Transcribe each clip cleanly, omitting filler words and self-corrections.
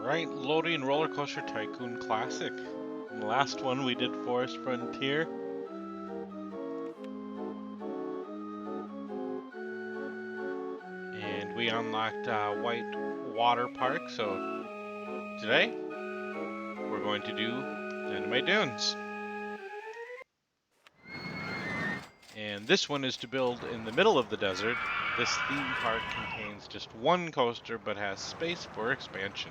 Alright, loading Roller Coaster Tycoon Classic. In the last one we did Forest Frontier. And we unlocked White Water Park, so today we're going to do Dynamite Dunes. And this one is to build in the middle of the desert. This theme park contains just one coaster but has space for expansion.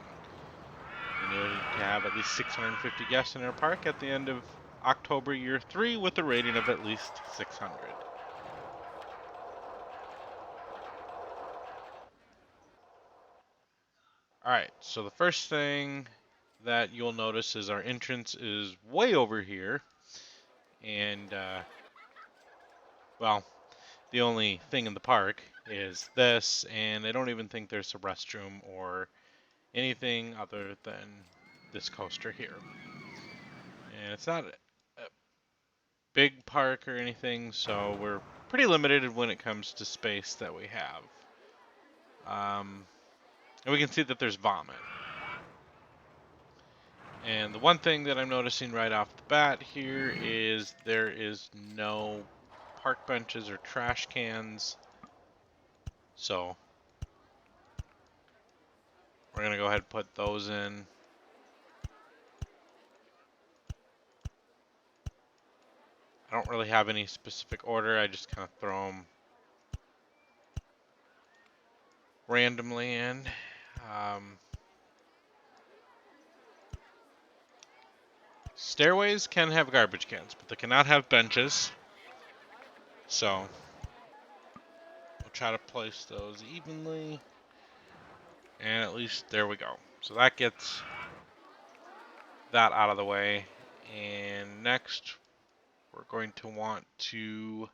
We need to have at least 650 guests in our park at the end of October year 3 with a rating of at least 600. Alright, so the first thing that you'll notice is our entrance is way over here. And, well, the only thing in the park is this, and I don't even think there's a restroom or anything other than this coaster here. And it's not a big park or anything, so we're pretty limited when it comes to space that we have. And we can see that there's vomit. And the one thing that I'm noticing right off the bat here is there is no park benches or trash cans. So we're going to go ahead and put those in. I don't really have any specific order. I just kind of throw them randomly in. Stairways can have garbage cans, but they cannot have benches. So we'll try to place those evenly. And at least there we go. So that gets that out of the way. And next we're going to want to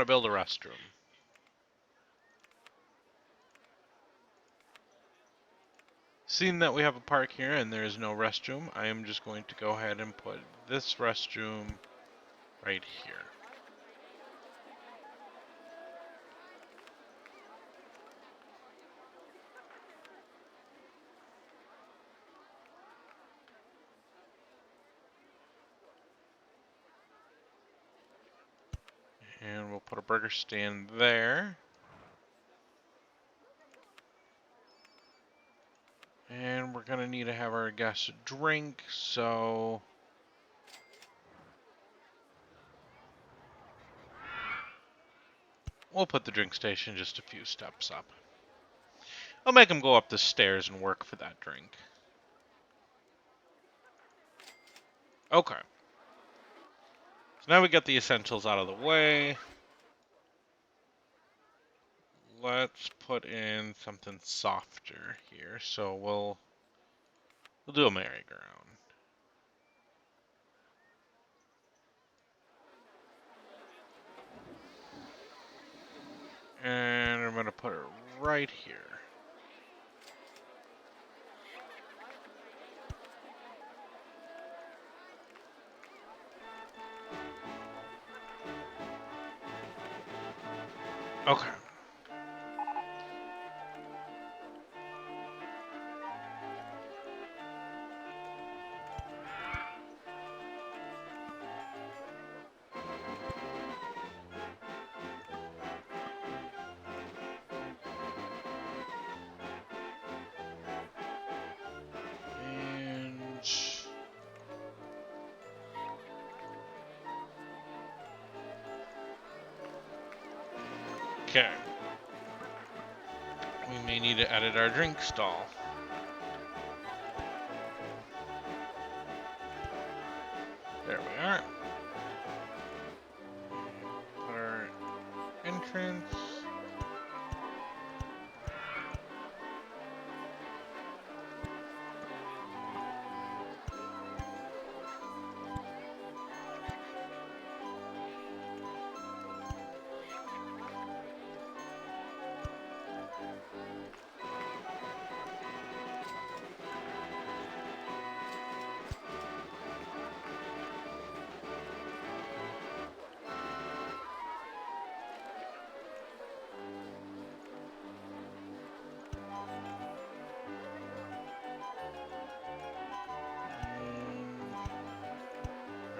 build a restroom. Seeing that we have a park here and there is no restroom, I am just going to go ahead and put this restroom right here. And we'll put a burger stand there. And we're going to need to have our guests drink, so we'll put the drink station just a few steps up. I'll make them go up the stairs and work for that drink. Okay. So now we got the essentials out of the way. Let's put in something softer here. So we'll do a merry-go-round. And I'm going to put it right here. Okay. Okay. We may need to edit our drink stall. There we are. Put our entrance.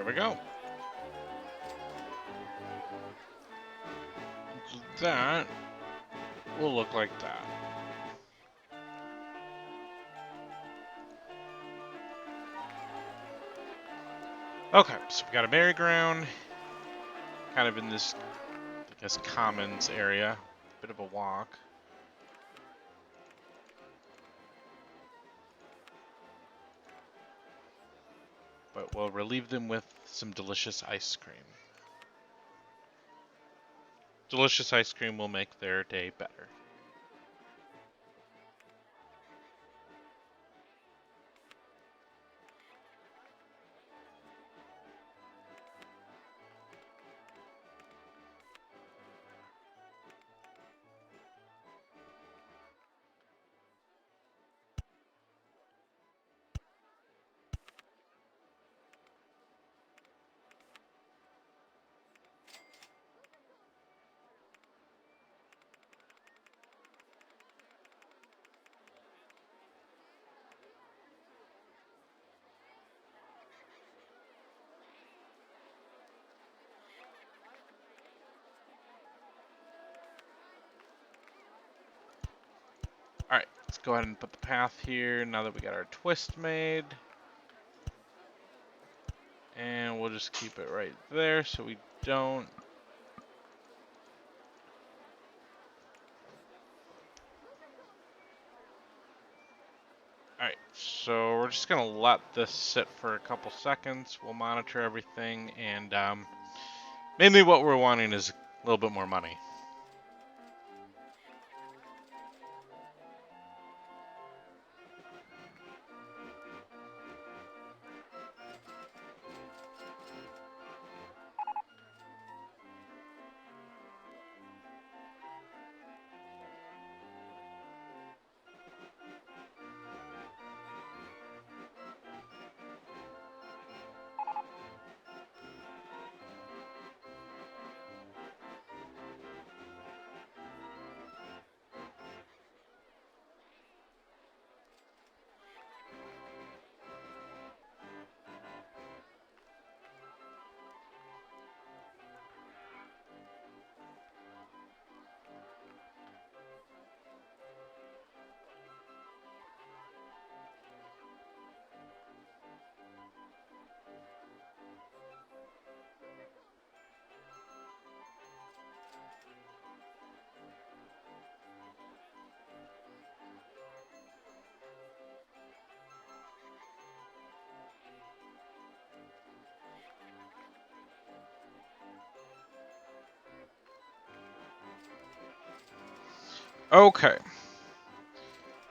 we go. That will look like that. Okay, so we got a merry-go-round, kind of in this, I guess, commons area. Bit of a walk. But we'll relieve them with some delicious ice cream. Delicious ice cream will make their day better. Alright, let's go ahead and put the path here now that we got our twist made. And we'll just keep it right there so we don't. Alright, so we're just going to let this sit for a couple seconds. We'll monitor everything, and mainly what we're wanting is a little bit more money. Okay.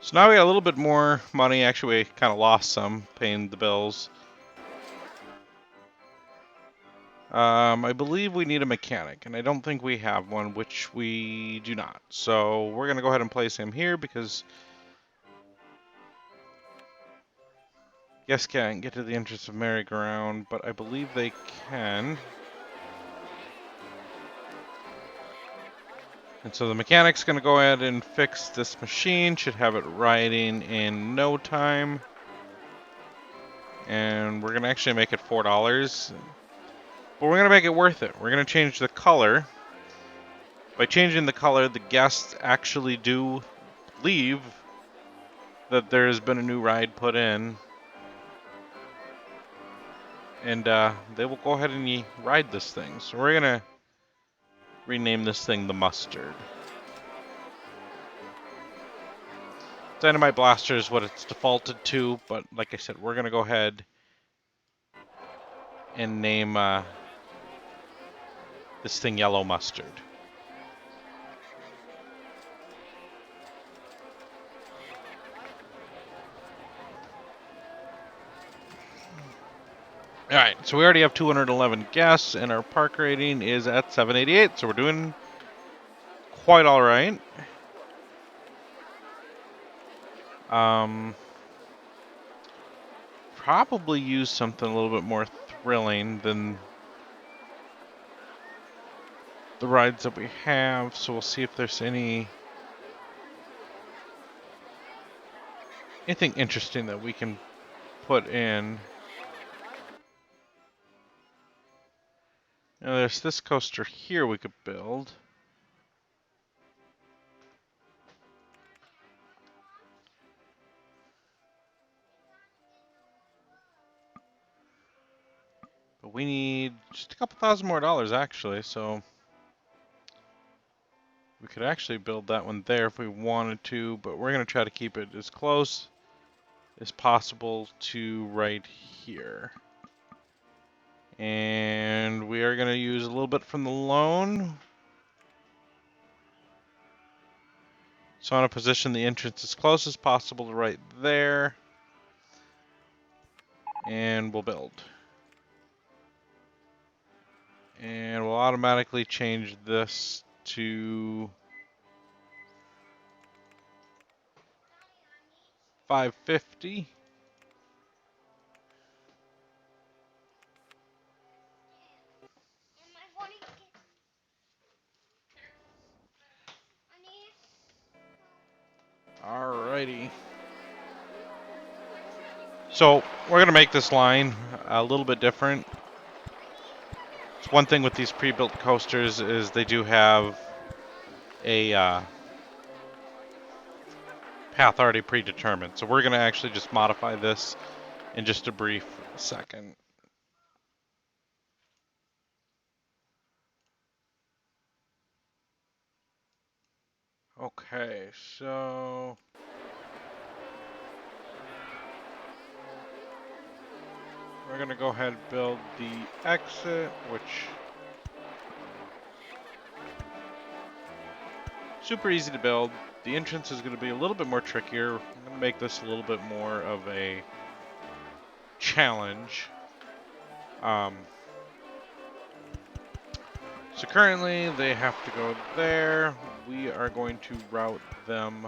So now we got a little bit more money. Actually, we kind of lost some paying the bills. I believe we need a mechanic, and I don't think we have one, which we do not. So we're going to go ahead and place him here because yes, can't get to the entrance of merry-go-round, but I believe they can. And so the mechanic's going to go ahead and fix this machine. Should have it riding in no time. And we're going to actually make it $4. But we're going to make it worth it. We're going to change the color. By changing the color, the guests actually do leave that there has been a new ride put in. And they will go ahead and ride this thing. So we're going to rename this thing the Mustard. Dynamite Blaster is what it's defaulted to, but like I said, we're going to go ahead and name this thing Yellow Mustard. Alright, so we already have 211 guests, and our park rating is at 788, so we're doing quite alright. Probably use something a little bit more thrilling than the rides that we have, so we'll see if there's anything interesting that we can put in. Now there's this coaster here we could build. But we need just a couple thousand more dollars actually, so we could actually build that one there if we wanted to, but we're going to try to keep it as close as possible to right here. And we are going to use a little bit from the loan. So I want to position the entrance as close as possible to right there. And we'll build. And we'll automatically change this to 550. Alrighty. So we're going to make this line a little bit different. It's one thing with these pre-built coasters is they do have a path already predetermined. So we're going to actually just modify this in just a brief second. Okay, so we're going to go ahead and build the exit, which super easy to build. The entrance is going to be a little bit more trickier. I'm going to make this a little bit more of a challenge. So currently they have to go there. We are going to route them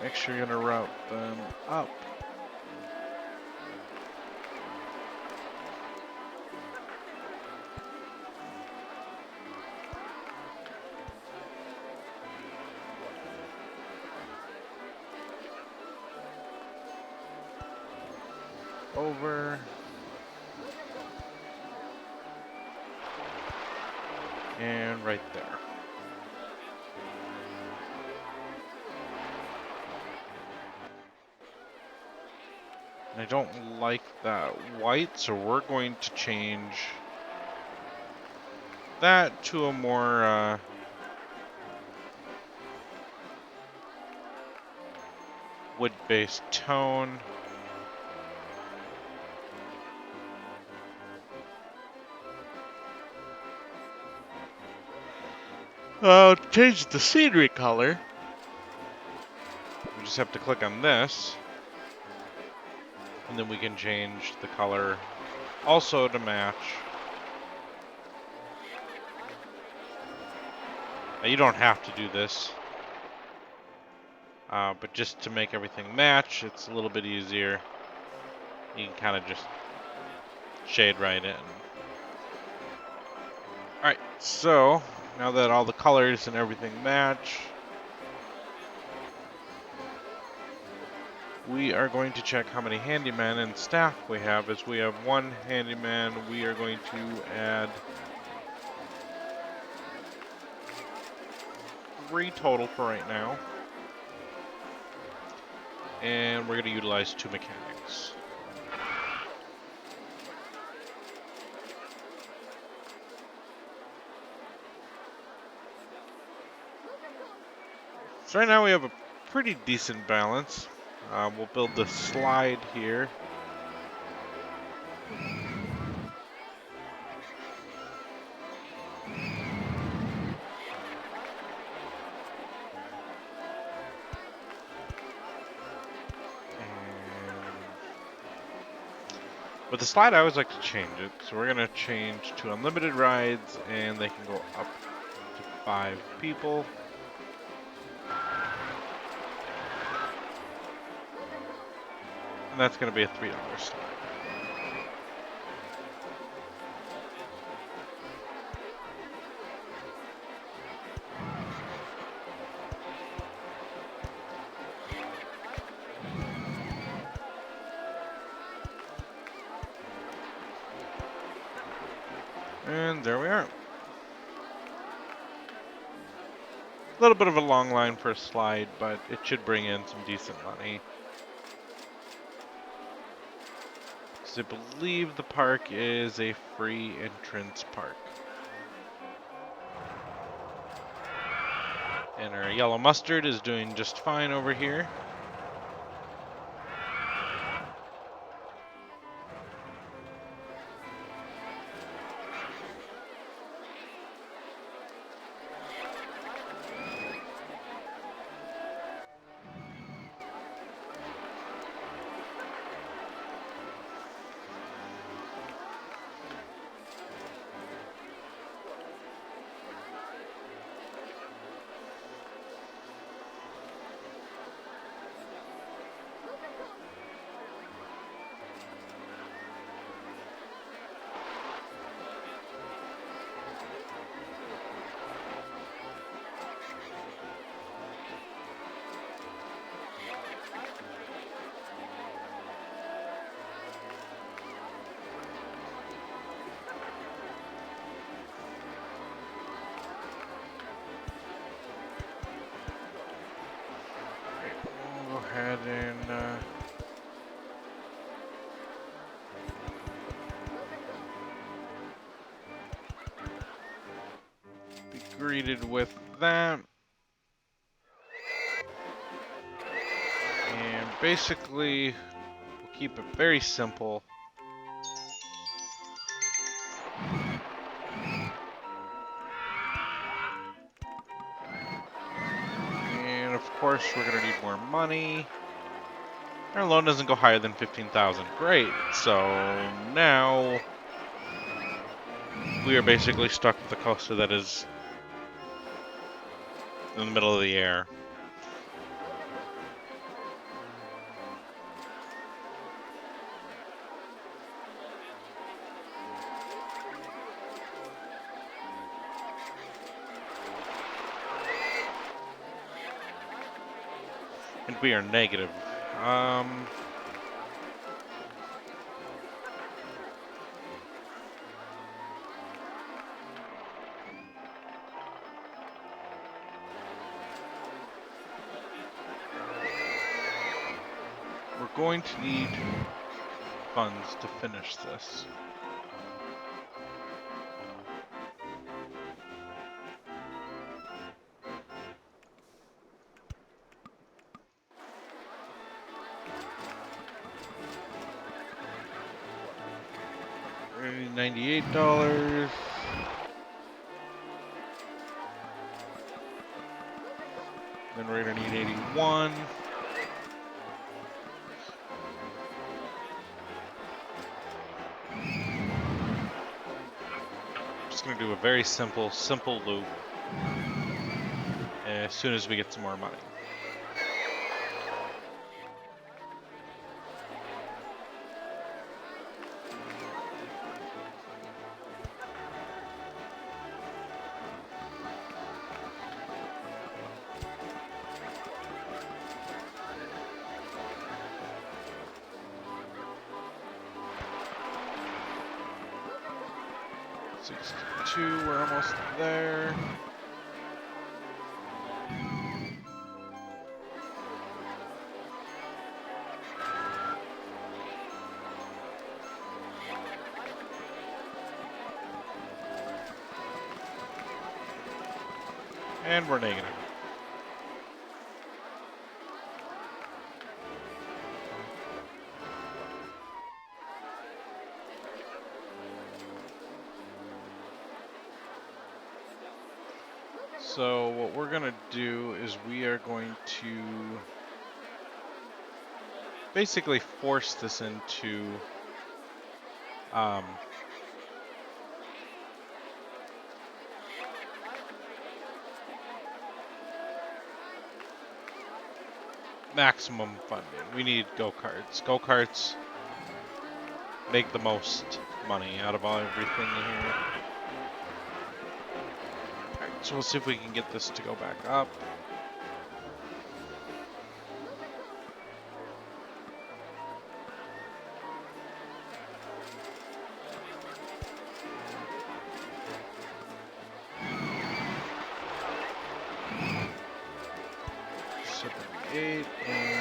Make sure you're going to route them up. Over. And right there. I don't like that white, so we're going to change that to a more wood-based tone. Change the scenery color. We just have to click on this. And then we can change the color also to match. Now, you don't have to do this. But just to make everything match, it's a little bit easier. You can kind of just shade right in. Alright, so now that all the colors and everything match, we are going to check how many handyman and staff we have. As we have one handyman, we are going to add 3 total for right now. And we're going to utilize 2 mechanics. So right now we have a pretty decent balance. We'll build the slide here. With the slide, I always like to change it. So we're going to change to unlimited rides, and they can go up to 5 people. And that's going to be a $3 slide. And there we are. A little bit of a long line for a slide, but it should bring in some decent money. So I believe the park is a free entrance park. And our yellow mustard is doing just fine over here. We'll go ahead and be greeted with that. And basically, we'll keep it very simple. And of course, we're going to need more money. Our loan doesn't go higher than 15,000. Great. So now we are basically stuck with a coaster that is in the middle of the air. And we are negative. We're going to need funds to finish this. $98. Then we're gonna need 81. Just gonna do a very simple loop as soon as we get some more money. We're almost there. And we're negative. So what we're gonna do is we are going to basically force this into maximum funding. We need go-karts. Go-karts make the most money out of everything here. Alright, so we'll see if we can get this to go back up. 8 and...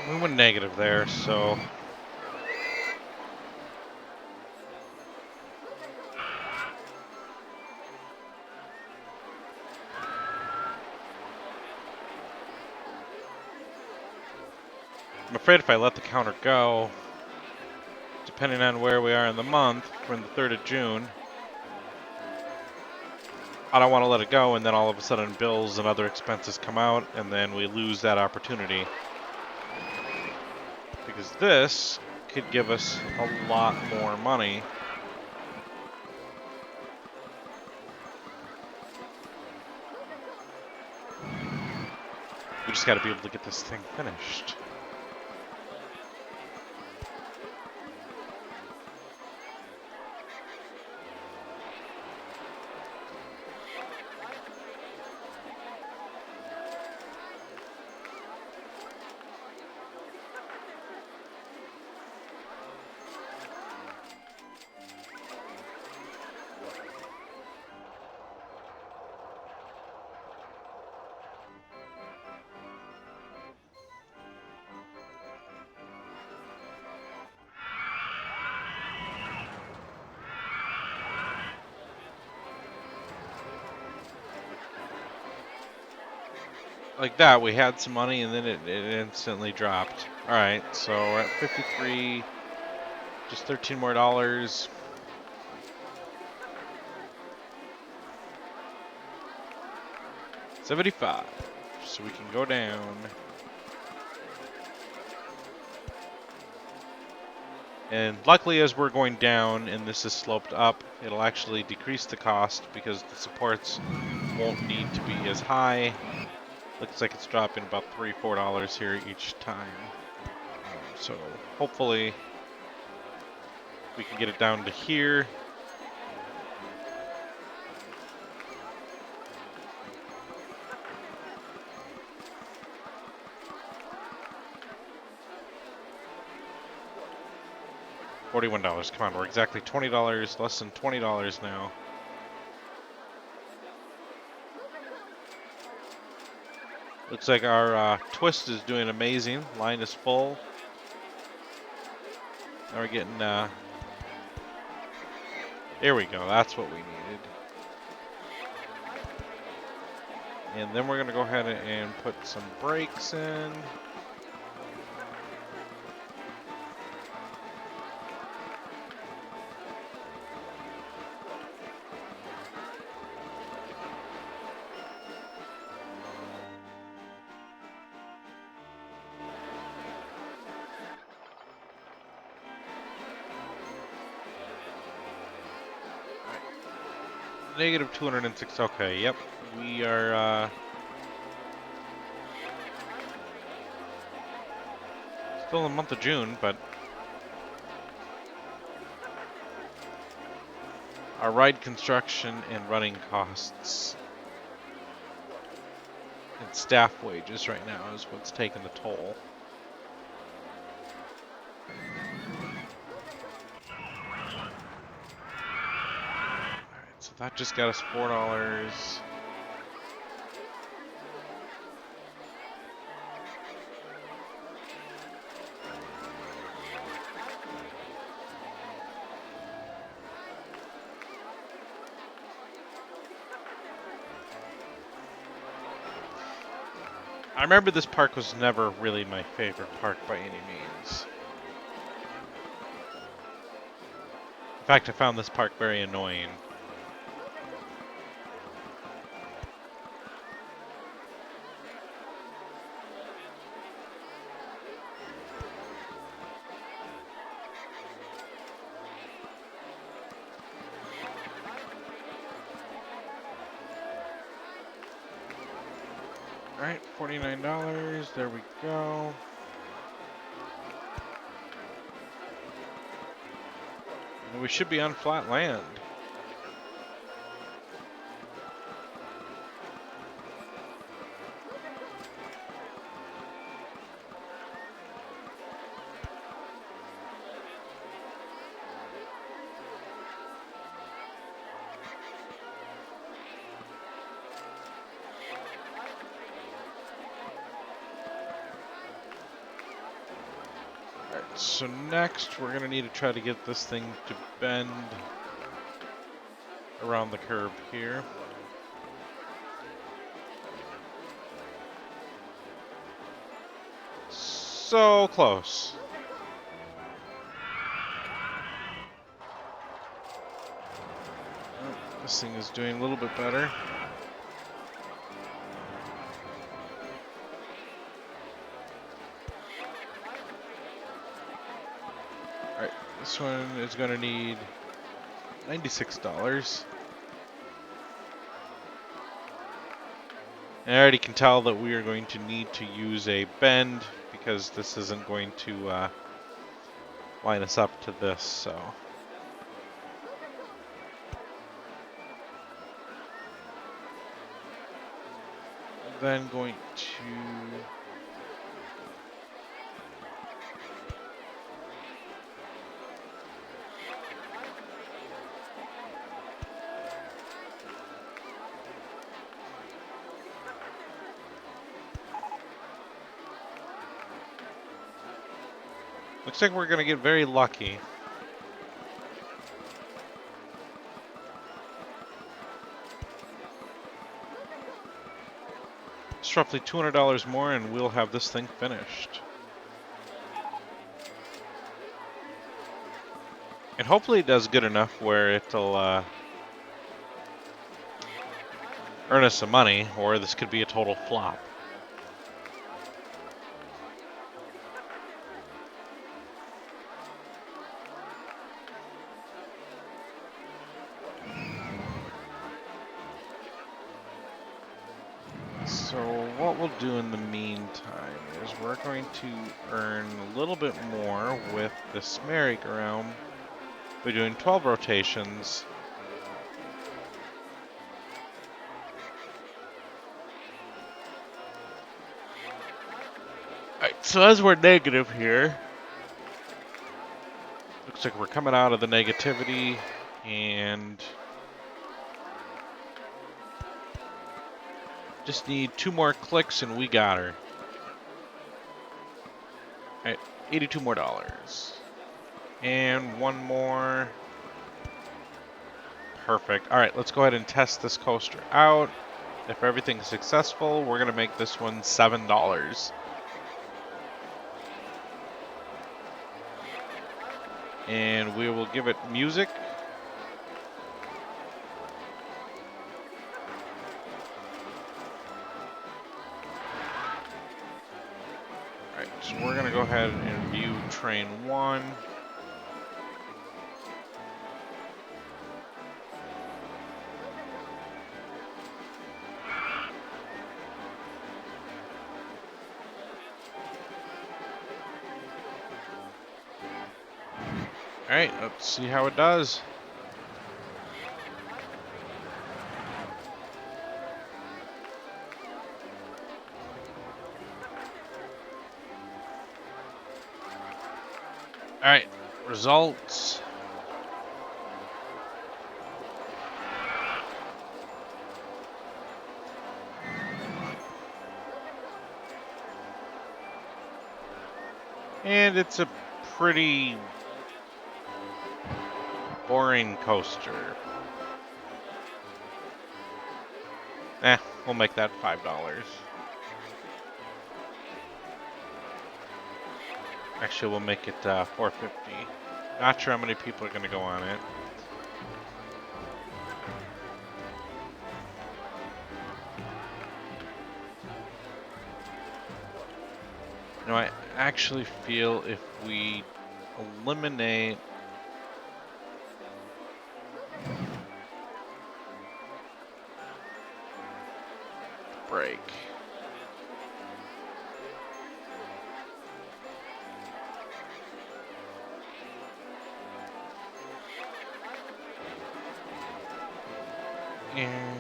We went negative there, so... I'm afraid if I let the counter go, depending on where we are in the month, from the 3rd of June, I don't want to let it go, and then all of a sudden bills and other expenses come out, and then we lose that opportunity. Because this could give us a lot more money. We just got to be able to get this thing finished. Like that, we had some money and then it instantly dropped. Alright, so we're at 53, just $13 more. 75, so we can go down. And luckily, as we're going down and this is sloped up, it'll actually decrease the cost because the supports won't need to be as high. Looks like it's dropping about $3, $4 here each time. So hopefully we can get it down to here. $41. Come on, we're exactly $20, less than $20 now. Looks like our twist is doing amazing. Line is full. Now we're getting, there we go. That's what we needed. And then we're going to go ahead and put some brakes in. Negative 206. Okay, yep. We are still in the month of June, but our ride construction and running costs and staff wages right now is what's taking the toll. Alright, so that just got us $4. I remember this park was never really my favorite park by any means. In fact, I found this park very annoying. Alright, $49. There we go. And we should be on flat land. Alright, so next we're going to need to try to get this thing to bend around the curve here. So close. Oh, this thing is doing a little bit better. Alright, this one is going to need $96. And I already can tell that we are going to need to use a bend because this isn't going to line us up to this, so. Then going to looks like we're going to get very lucky. It's roughly $200 more and we'll have this thing finished. And hopefully it does good enough where it'll earn us some money, or this could be a total flop. So what we'll do in the meantime is we're going to earn a little bit more with this merry-go-round. We're doing 12 rotations. Alright, so as we're negative here, looks like we're coming out of the negativity and just need 2 more clicks and we got her. Alright, $82 more. And 1 more. Perfect. Alright, let's go ahead and test this coaster out. If everything's successful, we're going to make this one $7. And we will give it music. Alright, so we're going to go ahead and view train 1. Alright, let's see how it does. Alright, results. And it's a pretty boring coaster. We'll make that $5. Actually, we'll make it $4.50. Not sure how many people are going to go on it. You know, I actually feel if we eliminate break. And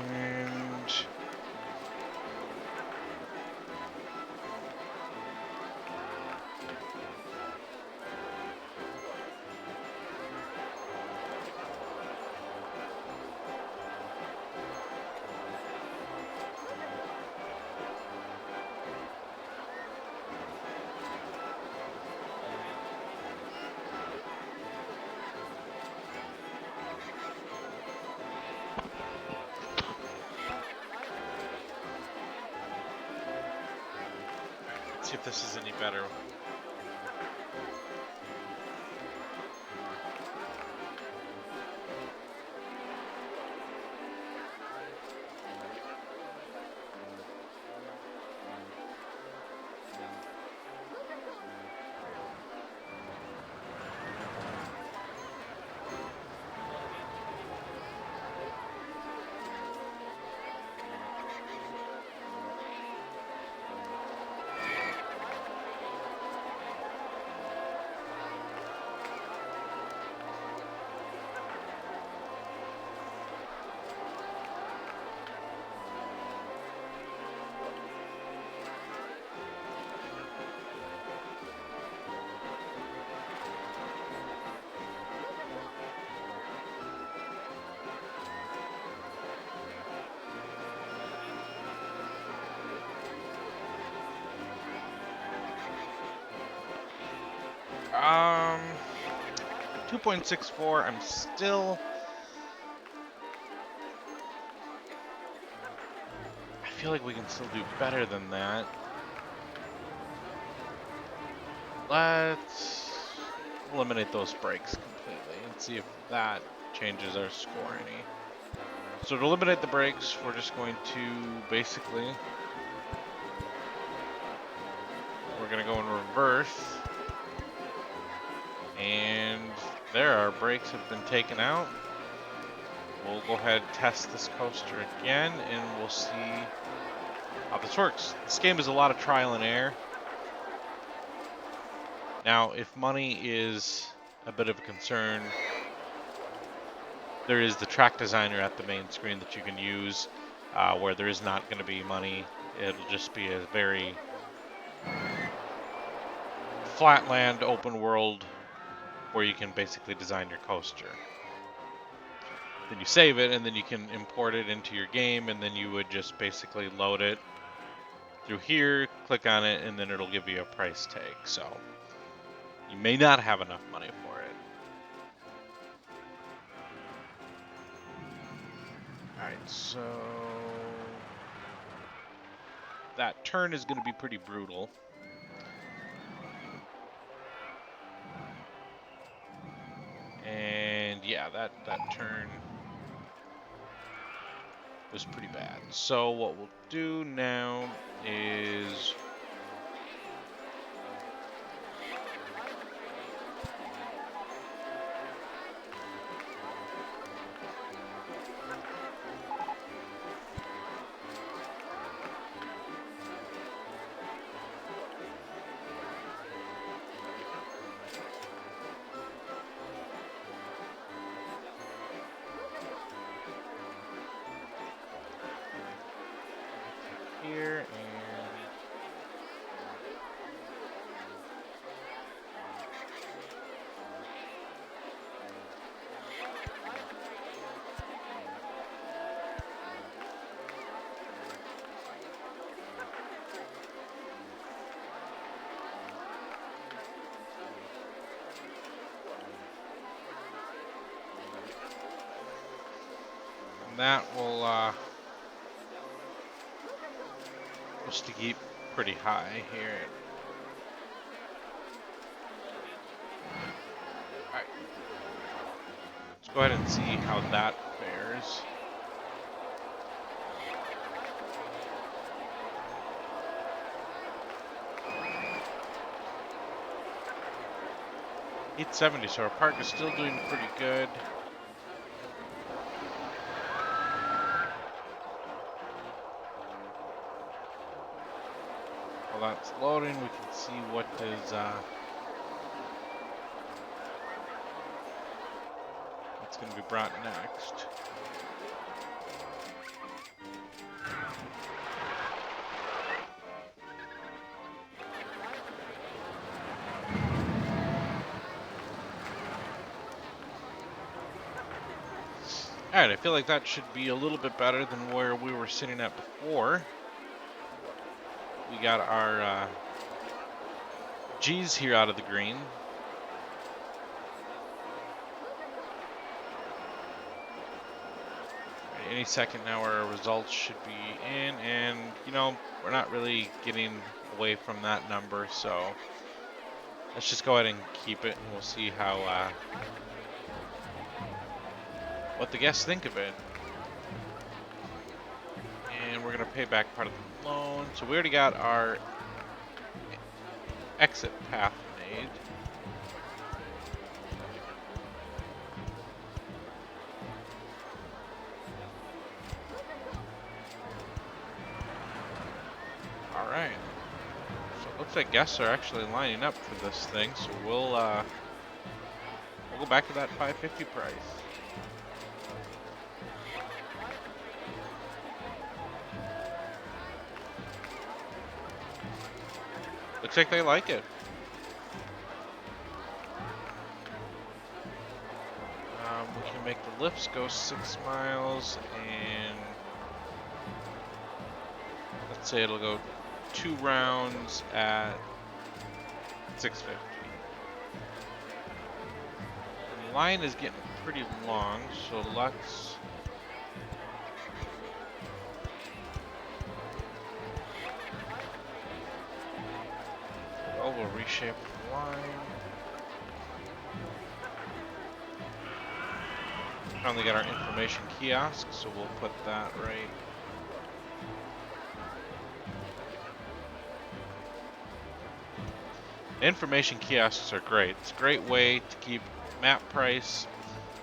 let's see if this is any better. Um, 2.64. I'm still. I feel like we can still do better than that. Let's eliminate those breaks completely and see if that changes our score any. So to eliminate the breaks, we're just going to basically, we're going to go in reverse. And there, our brakes have been taken out. We'll go ahead and test this coaster again, and we'll see how this works. This game is a lot of trial and error. Now, if money is a bit of a concern, there is the track designer at the main screen that you can use, where there is not going to be money. It'll just be a very flatland, open world where you can basically design your coaster. Then you save it, and then you can import it into your game, and then you would just basically load it through here, click on it, and then it'll give you a price tag. So you may not have enough money for it. Alright, so that turn is going to be pretty brutal. And yeah, that turn was pretty bad. So what we'll do now is here and that will just to keep pretty high here. Alright. Let's go ahead and see how that fares. $870, so our park is still doing pretty good. While that's loading, we can see what is that's going to be brought next. Alright, I feel like that should be a little bit better than where we were sitting at before. We got our G's here out of the green. Any second now our results should be in, and you know, we're not really getting away from that number, so let's just go ahead and keep it, and we'll see how what the guests think of it. And we're gonna pay back part of the loan. So we already got our exit path made. All right. So it looks like guests are actually lining up for this thing. So we'll go back to that 550 price. Looks like they like it. We can make the lifts go 6 miles, and let's say it'll go 2 rounds at 650. The line is getting pretty long, so let's we'll reshape the line. Finally got our information kiosk, so we'll put that right. Information kiosks are great. It's a great way to keep map price.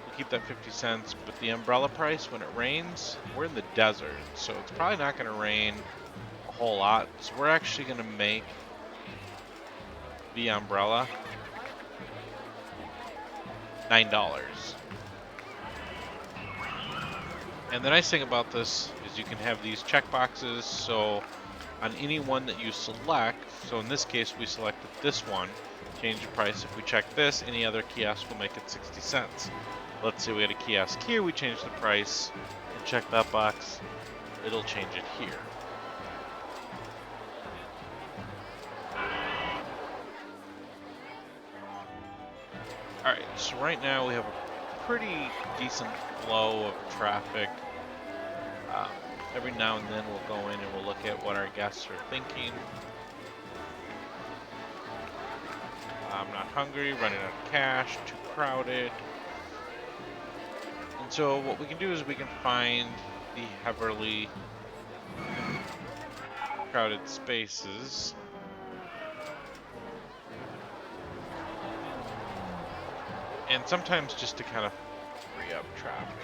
We'll keep that 50 cents, but the umbrella price when it rains, we're in the desert, so it's probably not going to rain a whole lot. So we're actually going to make the umbrella $9. And the nice thing about this is you can have these checkboxes, so on any one that you select, so in this case we selected this one, change the price. If we check this, any other kiosk will make it 60 cents. Let's say we had a kiosk here, we change the price, and check that box, it'll change it here. Alright, so right now we have a pretty decent flow of traffic. Every now and then we'll go in and we'll look at what our guests are thinking. I'm not hungry, running out of cash, too crowded. And so what we can do is we can find the heavily crowded spaces. And sometimes just to kind of free up traffic.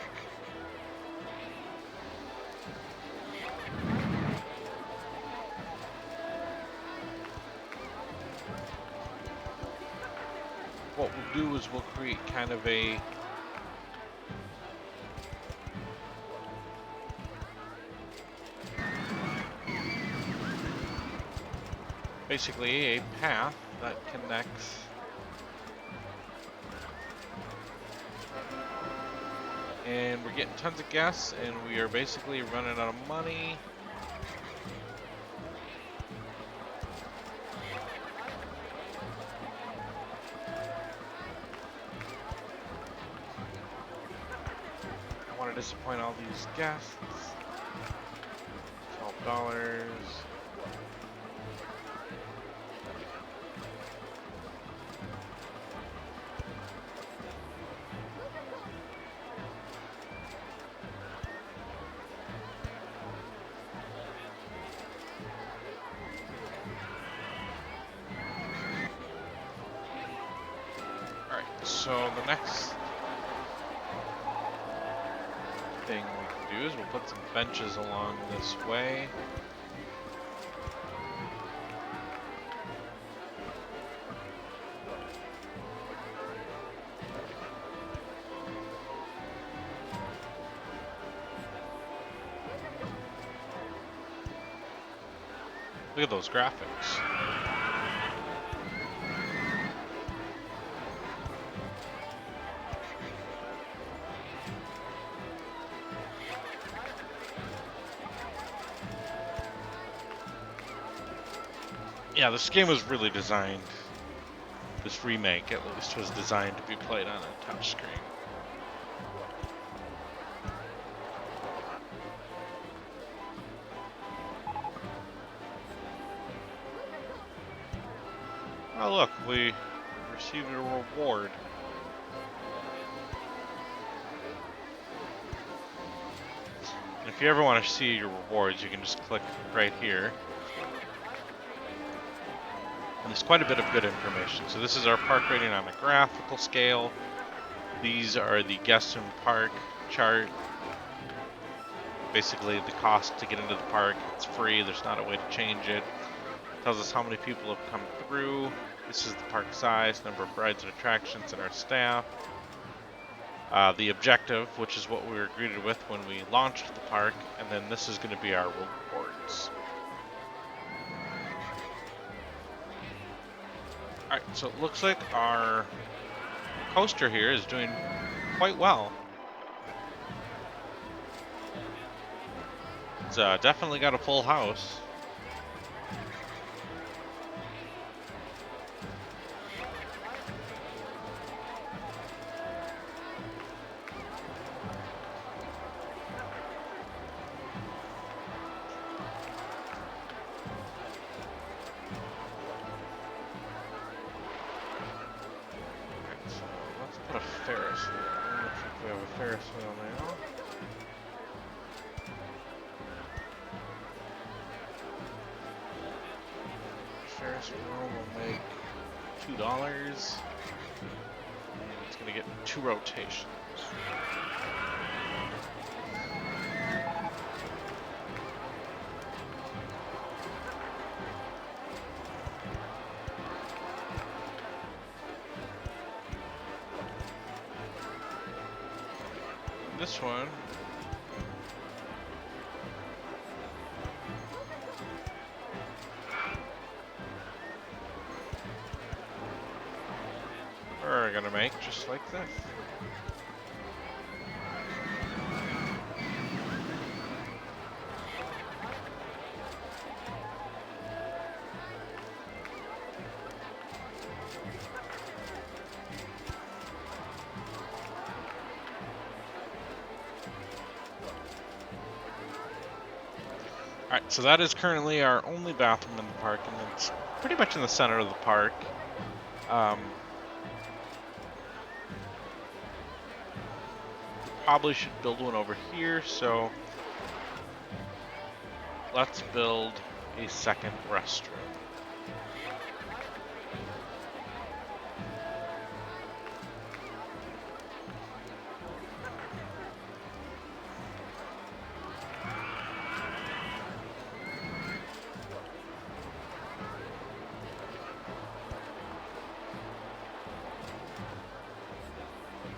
What we'll do is we'll create kind of a basically a path that connects and we're getting tons of guests and we are basically running out of money. I want to disappoint all these guests. $12. So the next thing we can do is we'll put some benches along this way. Look at those graphics. Yeah, this game was really designed, this remake at least, was designed to be played on a touchscreen. Oh look, we received a reward. And if you ever want to see your rewards, you can just click right here. And there's quite a bit of good information. So this is our park rating on a graphical scale. These are the guests in park chart. Basically the cost to get into the park. It's free, there's not a way to change it. Tells us how many people have come through. This is the park size, number of rides and attractions, and our staff. The objective, which is what we were greeted with when we launched the park, and then this is going to be our rewards. Alright, so it looks like our coaster here is doing quite well. It's definitely got a full house. A Ferris wheel. I'm not sure if we have a Ferris wheel now. Ferris wheel will make $2. And it's going to get 2 rotations. This one we're gonna make just like this. Alright, so that is currently our only bathroom in the park, and it's pretty much in the center of the park. Probably should build one over here, so let's build a second restroom.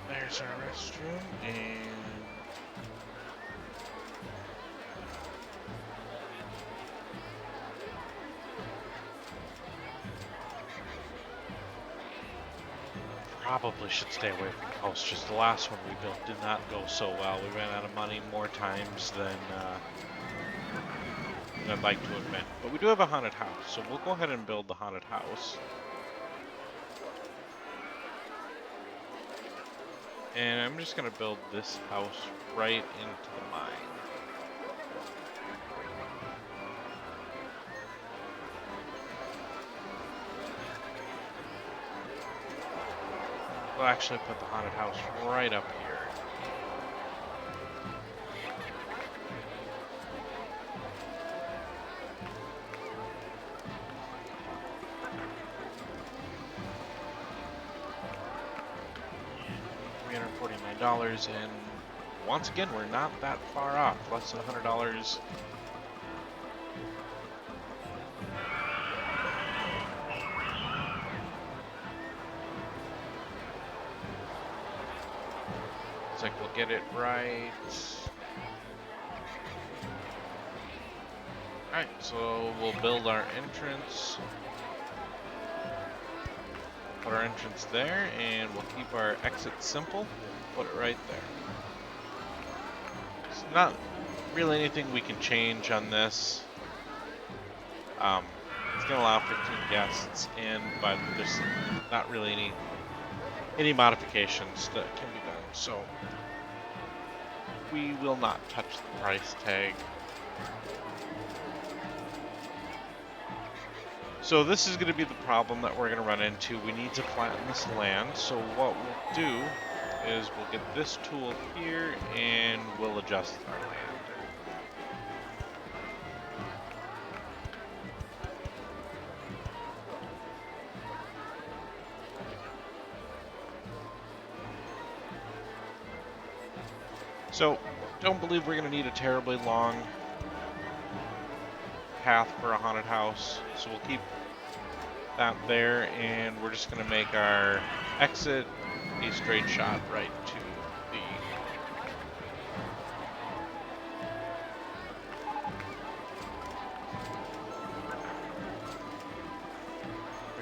There's our restroom, and probably should stay away from coasters. The last one we built did not go so well. We ran out of money more times than I'd like to admit. But we do have a haunted house, so we'll go ahead and build the haunted house. And I'm just going to build this house right into the mine. We'll actually put the haunted house right up here. $349, and once again, we're not that far off, less than $100. Looks like we'll get it right. Alright, so we'll build our entrance. Put our entrance there, and we'll keep our exit simple. Put it right there. It's not really anything we can change on this. It's going to allow 15 guests in, but there's not really any modifications that can be done. So we will not touch the price tag. So this is going to be the problem that we're going to run into. We need to flatten this land. So what we'll do is we'll get this tool here and we'll adjust our land. So don't believe we're going to need a terribly long path for a haunted house. So we'll keep that there, and we're just going to make our exit a straight shot right to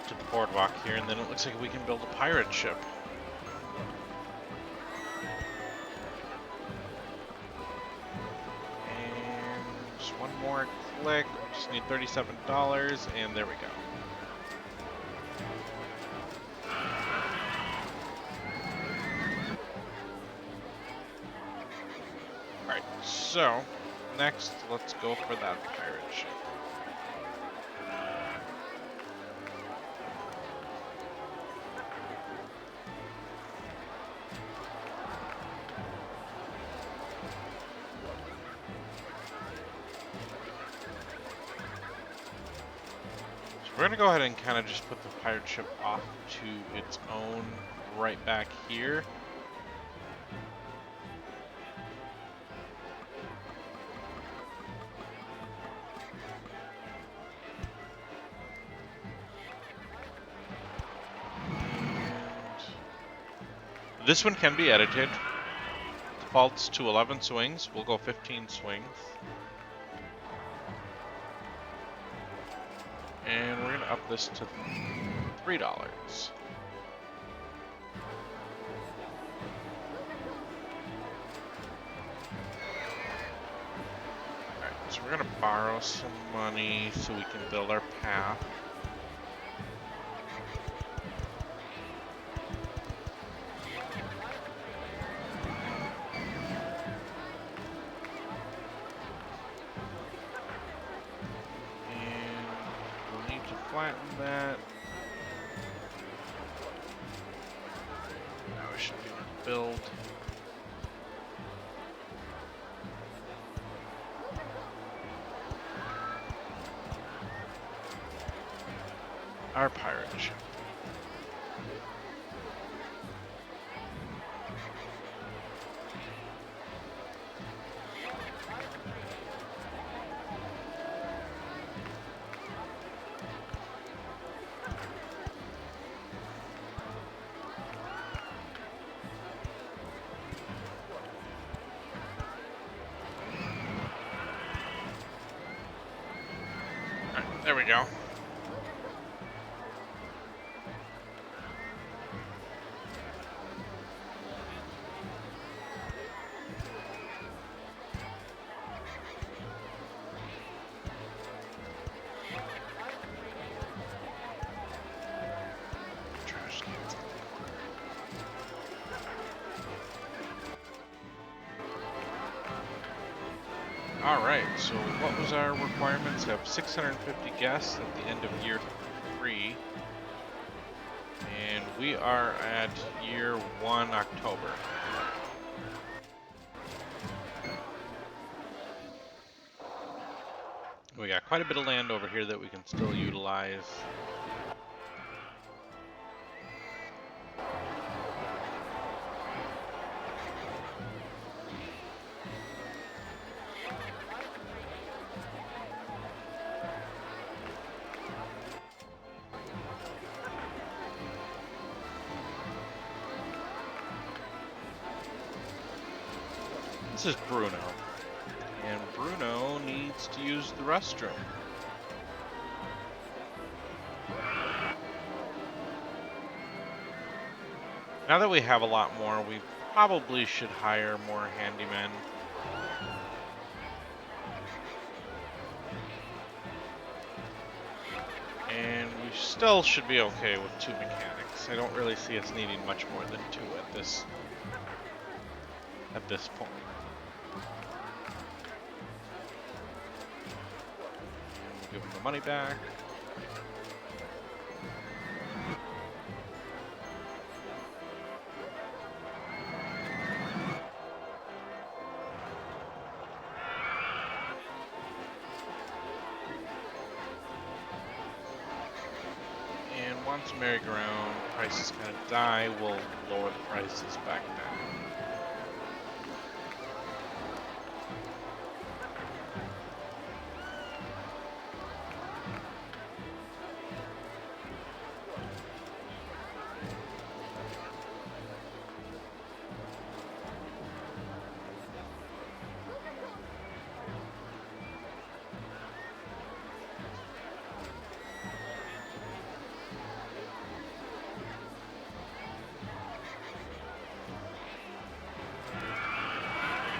the boardwalk here, and then it looks like we can build a pirate ship. And just one more click. We just need $37, and there we go. Alright, so next let's go for that pirate ship. We're going to go ahead and kind of just put the pirate ship off to its own right back here. And this one can be edited. Defaults to 11 swings. We'll go 15 swings. And we're going to up this to $3. Alright, so we're going to borrow some money so we can build our path. Flatten that. Now we should be able to build. Our pirate ship. There we go. Trash cans. Alright, so what was our requirements? We have 650 guests at the end of year 3. And we are at year 1, October. We got quite a bit of land over here that we can still utilize. This is Bruno, And Bruno needs to use the restroom. Now that we have a lot more, we probably should hire more handymen. And we still should be okay with 2 mechanics. I don't really see us needing much more than 2 at this point. And we'll give them the money back. And once merry-go-round prices kind of die, we'll lower the prices back down.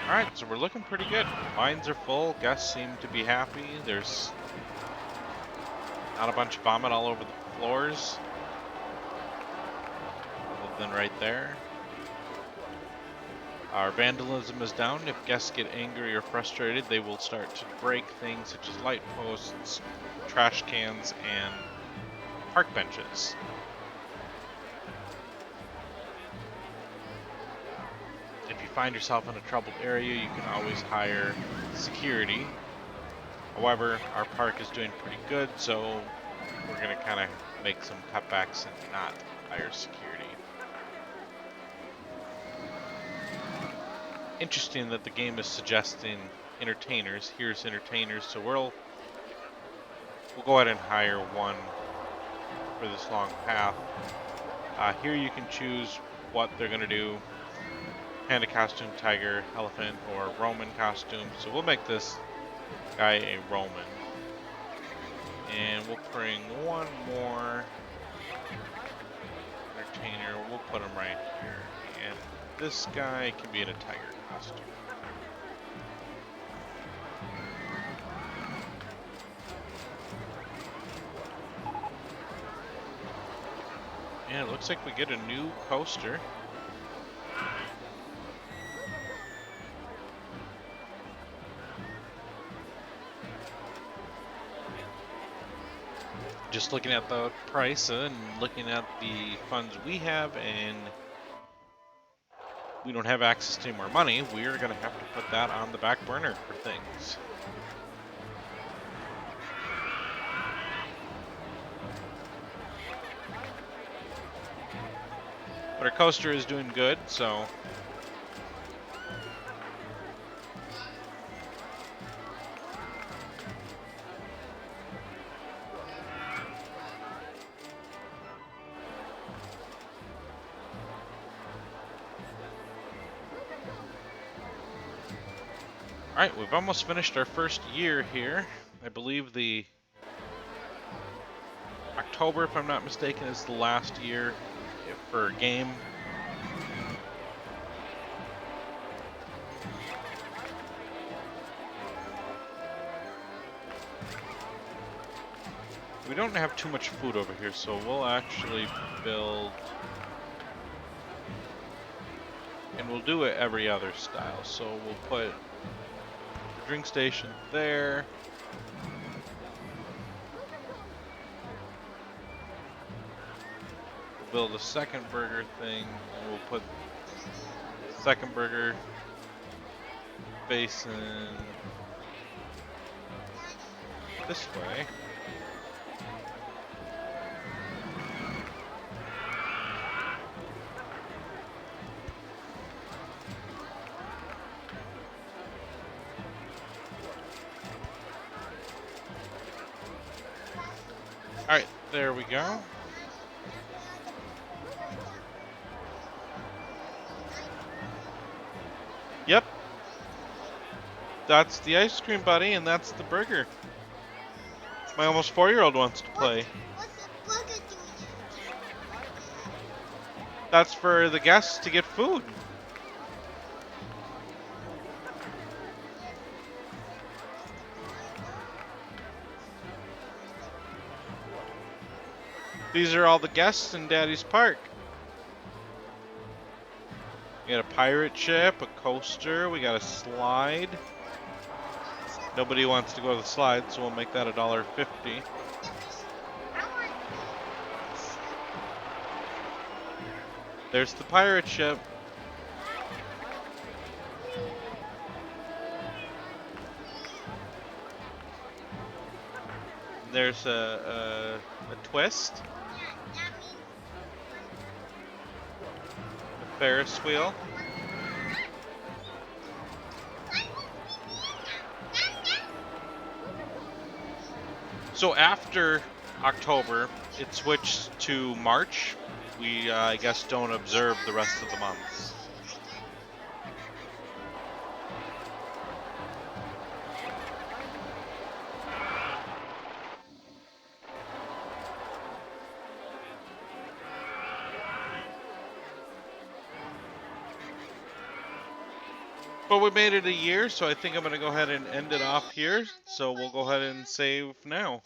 Alright, so we're looking pretty good. Mines are full, guests seem to be happy. There's not a bunch of vomit all over the floors. Other than right there. Our vandalism is down. If guests get angry or frustrated, they will start to break things such as light posts, trash cans, and park benches. If you find yourself in a troubled area, you can always hire security. However, our park is doing pretty good, so we're going to kind of make some cutbacks and not hire security. Interesting that the game is suggesting entertainers. Here's entertainers, so we'll go ahead and hire one for this long path. Here you can choose what they're going to do. Panda costume, tiger, elephant, or Roman costume. So we'll make this guy a Roman. And we'll bring one more entertainer. We'll put him right here. And this guy can be in a tiger costume. And it looks like we get a new coaster. Just looking at the price and looking at the funds we have, and we don't have access to any more money, we're going to have to put that on the back burner for things. But our coaster is doing good, so alright, we've almost finished our first year here. I believe the October, if I'm not mistaken, is the last year for a game. We don't have too much food over here, so we'll actually build, and we'll do it every other style. So we'll put the drink station there. We'll build a second burger thing, and we'll put the second burger basin this way. Alright, there we go. Yep. That's the ice cream buddy, and that's the burger. My almost 4-year-old wants to play. What's the burger doing? That's for the guests to get food. These are all the guests in Daddy's Park. We got a pirate ship, a coaster, we got a slide. Nobody wants to go to the slide, so we'll make that $1.50. There's the pirate ship. There's a twist. A Ferris wheel. So after October, it switched to March. We, I guess, don't observe the rest of the months. But we made it a year, so I think I'm going to go ahead and end it off here. So we'll go ahead and save now.